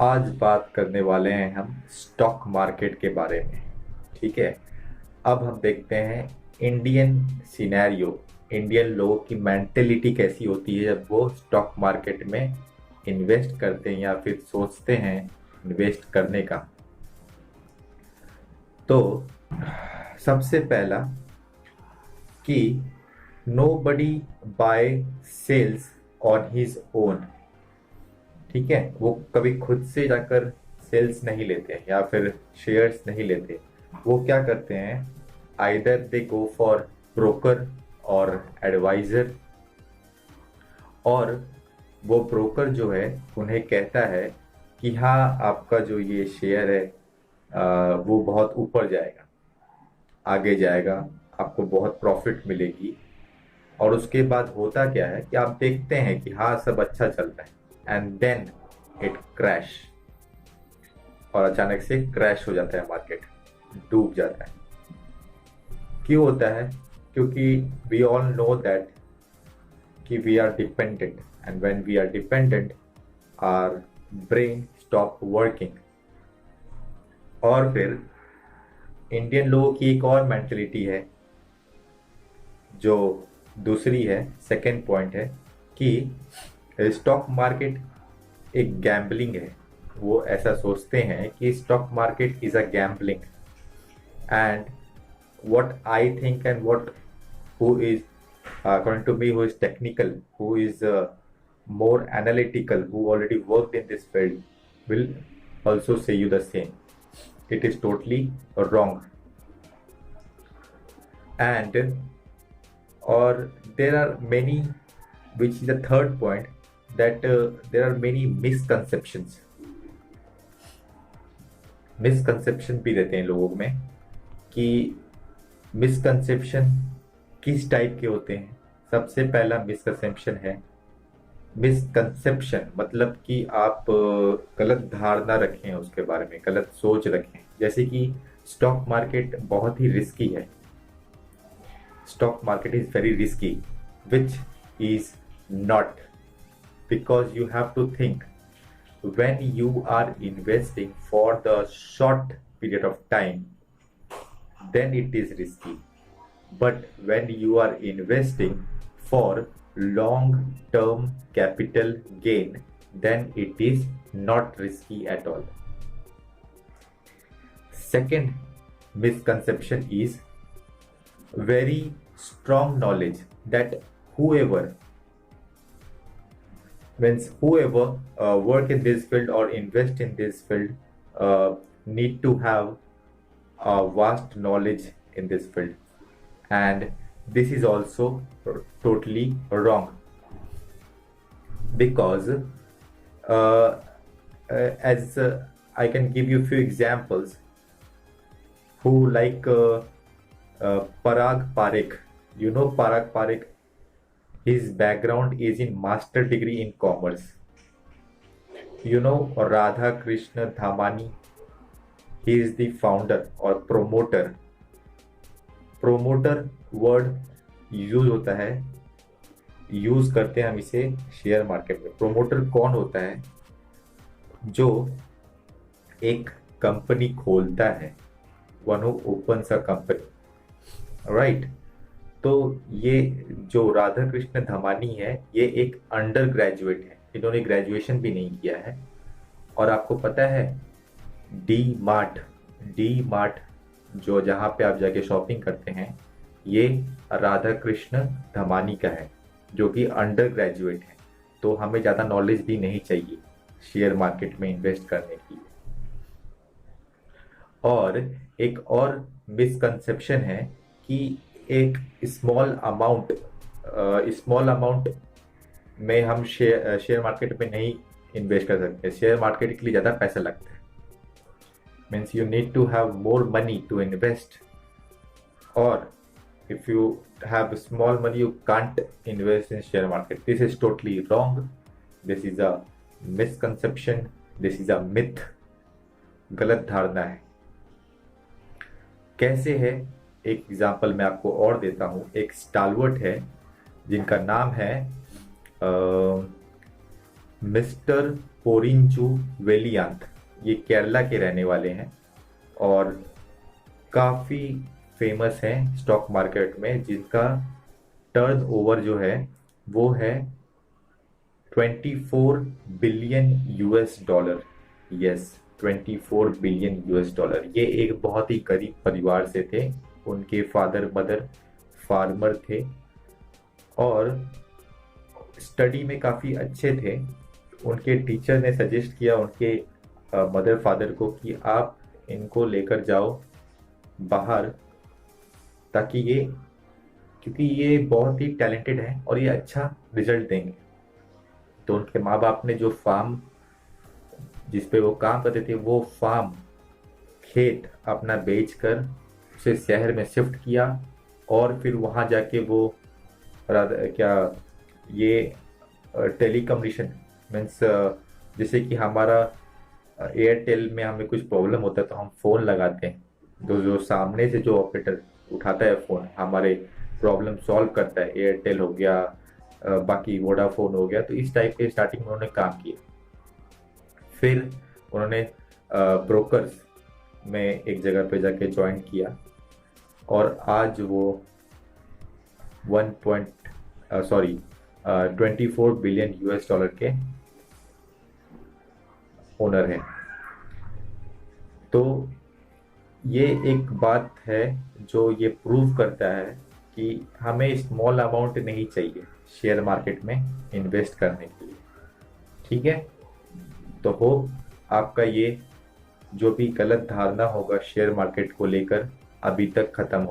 आज बात करने वाले हैं हम स्टॉक मार्केट के बारे में। ठीक है। अब हम देखते हैं इंडियन सिनेरियो, इंडियन लोगों की मेंटेलिटी कैसी होती है जब वो स्टॉक मार्केट में इन्वेस्ट करते हैं या फिर सोचते हैं इन्वेस्ट करने का। तो सबसे पहला कि nobody buy sells on his own. ठीक है, वो कभी खुद से जाकर सेल्स नहीं लेते या फिर शेयर्स नहीं लेते। वो क्या करते हैं, either they go for broker और एडवाइजर, और वो ब्रोकर जो है उन्हें कहता है कि हाँ, आपका जो ये शेयर है वो बहुत ऊपर जाएगा, आगे जाएगा, आपको बहुत प्रॉफिट मिलेगी। और उसके बाद होता क्या है कि आप देखते हैं कि हाँ, सब अच्छा चल रहा है, एंड देन इट क्रैश, और अचानक से क्रैश हो जाता है, मार्केट डूब जाता है। क्यों होता है? क्योंकि वी ऑल नो दैट कि we are dependent, and when we are dependent our brain stop working. और फिर इंडियन लोगों की एक और मेंटलिटी है, जो दूसरी है, सेकंड पॉइंट है कि स्टॉक मार्केट एक गैम्बलिंग है। वो ऐसा सोचते हैं कि stock market is a gambling, and what I think and what who is according to me, who is technical, who is more analytical, who already worked in this field, will also say you the same. It is totally wrong. And or there are many, which is the third point, that there are many misconceptions, misconception भी रहते हैं लोगों में। कि misconception किस type के होते हैं? सबसे पहला मिसकंसेप्शन है, मिसकंसेप्शन मतलब कि आप गलत धारणा रखें, उसके बारे में गलत सोच रखें। जैसे कि स्टॉक मार्केट बहुत ही रिस्की है, stock market is very risky, which is not, because you have to think, when you are investing for the short period of time, then it is risky. But when you are investing for long term capital gain, then it is not risky at all. Second misconception is very strong knowledge that whoever, means whoever work in this field or invest in this field need to have a vast knowledge in this field, and this is also totally wrong. Because as I can give you a few examples, who like Parag Parekh. You know Parag Parekh? His background is in master degree in commerce. You know Radha Krishna Dhamani? He is the founder or promoter. Promoter word use होता है, use करते हैं हम इसे share market में। Promoter कौन होता है? जो एक कंपनी खोलता है, one who opens a company, right. तो ये जो राधा कृष्ण धमानी है, ये एक अंडर ग्रेजुएट है, इन्होंने ग्रेजुएशन भी नहीं किया है। और आपको पता है डी मार्ट जो जहाँ पे आप जाके शॉपिंग करते हैं, ये राधा कृष्ण धमानी का है, जो कि अंडर ग्रेजुएट है। तो हमें ज़्यादा नॉलेज भी नहीं चाहिए शेयर मार्केट में इन्वेस्ट करने की। और एक और मिसकंसेप्शन है कि एक स्मॉल अमाउंट में हम शेयर मार्केट में नहीं इन्वेस्ट कर सकते। शेयर मार्केट के लिए ज़्यादा पैसा लगता है, means you need to have more money to invest, और if you have small money you can't invest in share market. This is totally wrong. This is a misconception. This is a myth. गलत धारणा है। कैसे है? एक example मैं आपको और देता हूँ। एक स्टालवर्ट है जिनका नाम है मिस्टर पोरिंजू वेलियांत, ये केरला के रहने वाले हैं और काफ़ी फेमस हैं स्टॉक मार्केट में, जिनका टर्न ओवर जो है वो है 24 billion US dollar. Yes, 24 billion US dollar. ये एक बहुत ही गरीब परिवार से थे। उनके फादर मदर फार्मर थे और स्टडी में काफ़ी अच्छे थे। उनके टीचर ने सजेस्ट किया उनके मदर फादर को कि आप इनको लेकर जाओ बाहर, ताकि ये, क्योंकि ये बहुत ही टैलेंटेड है और ये अच्छा रिजल्ट देंगे। तो उनके माँ बाप ने जो फार्म जिस पे वो काम करते थे, वो फार्म खेत अपना बेचकर उसे शहर में शिफ्ट किया और फिर वहाँ जाके वो क्या ये टेलीकम्युनिकेशन मीन्स, जैसे कि हमारा एयरटेल में हमें कुछ प्रॉब्लम होता है तो हम फ़ोन लगाते हैं, तो जो सामने से जो ऑपरेटर उठाता है फ़ोन, हमारे प्रॉब्लम सॉल्व करता है, एयरटेल हो गया, बाकी वोडाफोन हो गया। तो इस टाइप के स्टार्टिंग में उन्होंने काम किया। फिर उन्होंने ब्रोकर्स में एक जगह पे जाके ज्वाइन किया और आज वो 24 बिलियन US डॉलर के ओनर हैं। तो ये एक बात है जो ये प्रूव करता है कि हमें स्मॉल अमाउंट नहीं चाहिए शेयर मार्केट में इन्वेस्ट करने के लिए। ठीक है, तो होप आपका ये जो भी गलत धारणा होगा शेयर मार्केट को लेकर अभी तक खत्म हो।